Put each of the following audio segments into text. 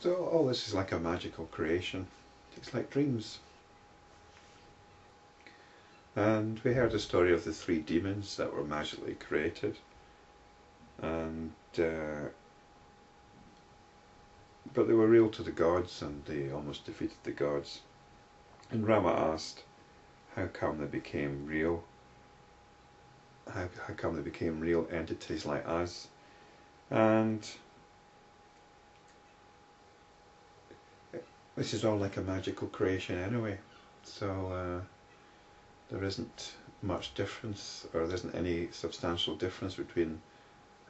So all this is like a magical creation. It's like dreams. And we heard the story of the three demons that were magically created. And but they were real to the gods, and they almost defeated the gods. And Rama asked, how come they became real? How come they became real entities like us? And this is all like a magical creation anyway. So there isn't much difference, or there isn't any substantial difference between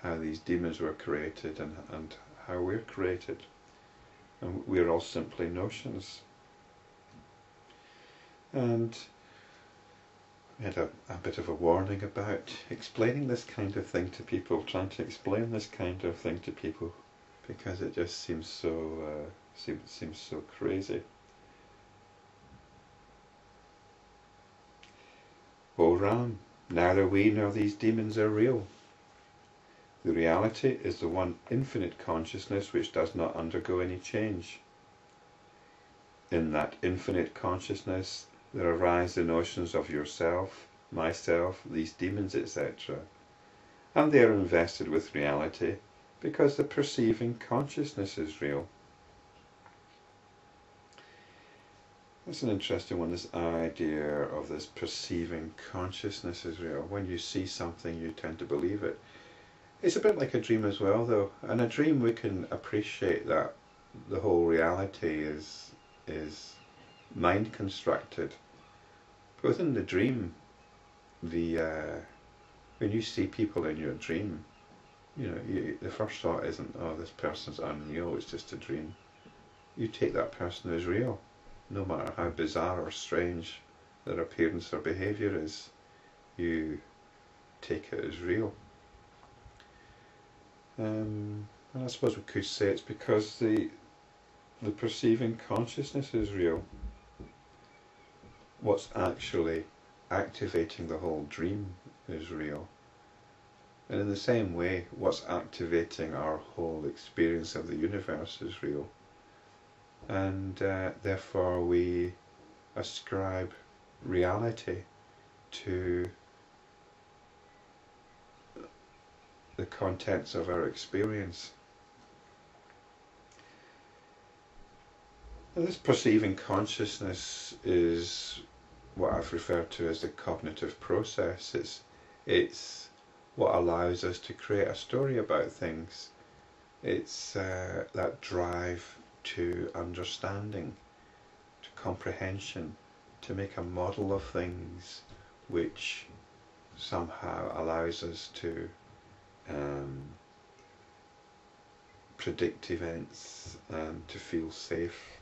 how these demons were created and how we're created. And we're all simply notions. And we had a bit of a warning about explaining this kind of thing to people, trying to explain this kind of thing to people, because it just seems so seems so crazy. O Ram, neither we nor these demons are real. The reality is the one infinite consciousness which does not undergo any change. In that infinite consciousness there arise the notions of yourself, myself, these demons, etc. And they are invested with reality because the perceiving consciousness is real. That's an interesting one, this idea of this perceiving consciousness is real. When you see something, you tend to believe it. It's a bit like a dream as well, though. In a dream we can appreciate that the whole reality is mind constructed. But within the dream, when you see people in your dream, the first thought isn't, oh, this person's unreal, it's just a dream. You take that person as real, no matter how bizarre or strange their appearance or behaviour is. You take it as real. And I suppose we could say it's because the perceiving consciousness is real. What's actually activating the whole dream is real. And in the same way, what's activating our whole experience of the universe is real. And therefore we ascribe reality to the contents of our experience. And this perceiving consciousness is what I've referred to as the cognitive process. It's what allows us to create a story about things. It's that drive to understanding, to comprehension, to make a model of things which somehow allows us to predict events and to feel safe.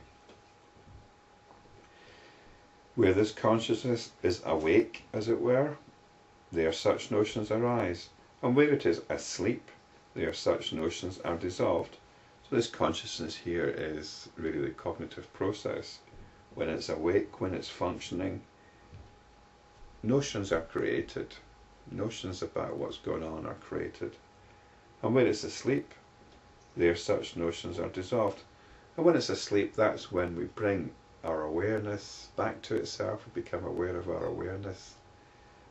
Where this consciousness is awake, as it were, there such notions arise, and where it is asleep, there such notions are dissolved. So this consciousness here is really the cognitive process. When it's awake, when it's functioning, notions are created. Notions about what's going on are created. And when it's asleep, there such notions are dissolved. And when it's asleep, that's when we bring our awareness back to itself, we become aware of our awareness,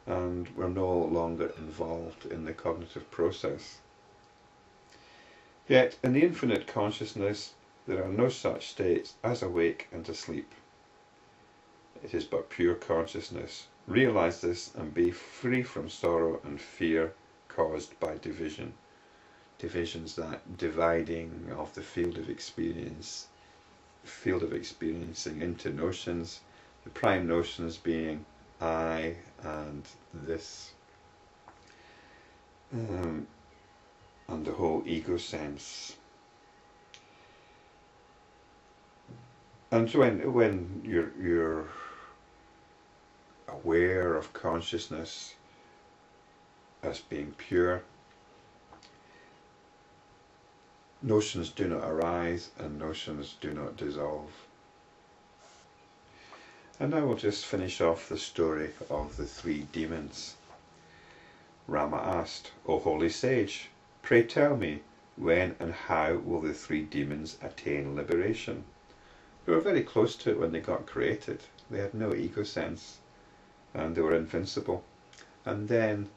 and we're no longer involved in the cognitive process. Yet, in the infinite consciousness, there are no such states as awake and asleep. It is but pure consciousness. Realize this and be free from sorrow and fear caused by division. Division's that dividing of the field of experiencing into notions, the prime notions being I and this, and the whole ego sense. And when you're aware of consciousness as being pure, notions do not arise and notions do not dissolve. And I will just finish off the story of the three demons. Rama asked, O holy sage, pray tell me, when and how will the three demons attain liberation? They were very close to it when they got created. They had no ego sense and they were invincible. And then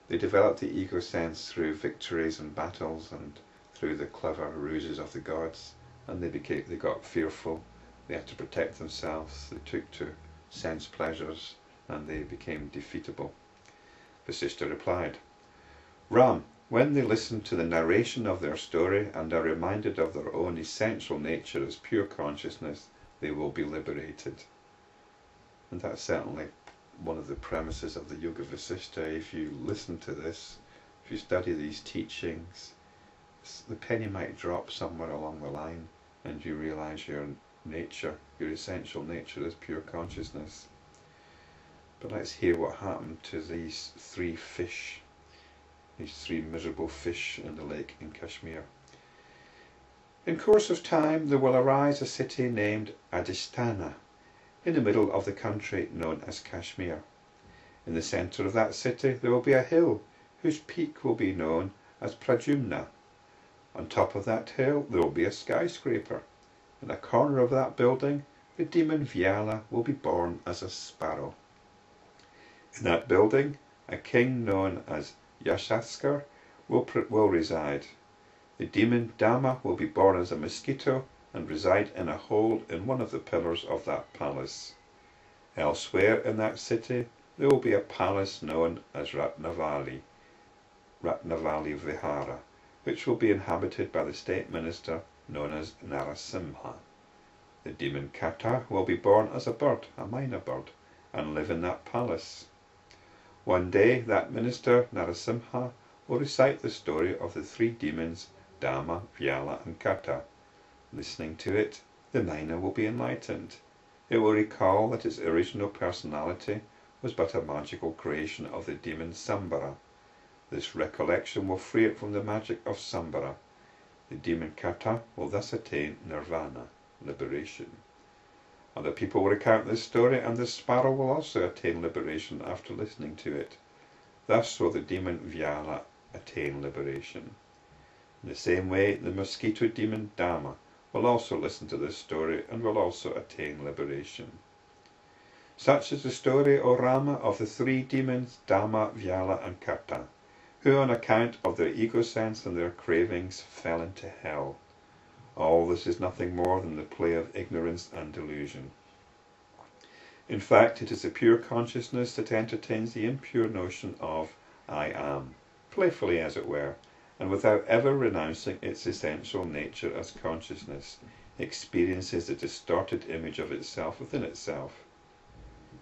they developed the ego sense through victories and battles and through the clever ruses of the gods, and they got fearful. They had to protect themselves. They took to sense pleasures and they became defeatable. Vasistha replied, Ram, when they listen to the narration of their story and are reminded of their own essential nature as pure consciousness, they will be liberated. And that's certainly one of the premises of the Yoga Vasistha. If you listen to this, if you study these teachings, the penny might drop somewhere along the line and you realize your nature, your essential nature is pure consciousness. But let's hear what happened to these three fish, these three miserable fish in the lake in Kashmir. In course of time there will arise a city named Adhisthana in the middle of the country known as Kashmir. In the centre of that city there will be a hill whose peak will be known as Pradyumna. On top of that hill there will be a skyscraper. In a corner of that building the demon Vyala will be born as a sparrow. In that building a king known as Yashaskar will reside. The demon Dama will be born as a mosquito and reside in a hole in one of the pillars of that palace. Elsewhere in that city there will be a palace known as Ratnavali Vihara, which will be inhabited by the state minister known as Narasimha. The demon Kata will be born as a bird, a minor bird, and live in that palace. One day that minister Narasimha will recite the story of the three demons Dama, Vyala and Kata. Listening to it, the minor will be enlightened. It will recall that its original personality was but a magical creation of the demon Sambara. This recollection will free it from the magic of Sambara. The demon Kata will thus attain nirvana, liberation. Other people will recount this story, and the sparrow will also attain liberation after listening to it. Thus will the demon Vyala attain liberation. In the same way, the mosquito demon Dama will also listen to this story and will also attain liberation. Such is the story, O Rama, of the three demons Dama, Vyala and Kata, who on account of their ego sense and their cravings fell into hell. All this is nothing more than the play of ignorance and delusion. In fact, it is the pure consciousness that entertains the impure notion of I am, playfully as it were, and without ever renouncing its essential nature as consciousness, experiences the distorted image of itself within itself.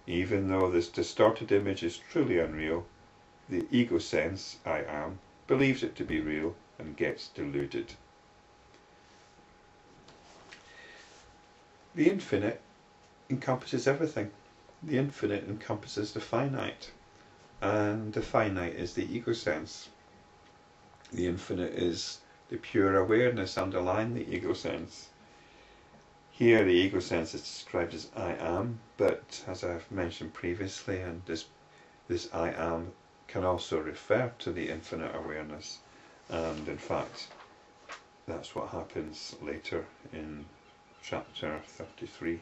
Even though this distorted image is truly unreal, the ego sense, I am, believes it to be real and gets deluded. The infinite encompasses everything. The infinite encompasses the finite, and the finite is the ego sense. The infinite is the pure awareness underlying the ego sense. Here the ego sense is described as I am, but as I've mentioned previously, and this I am can also refer to the infinite awareness, and in fact that's what happens later in chapter 33.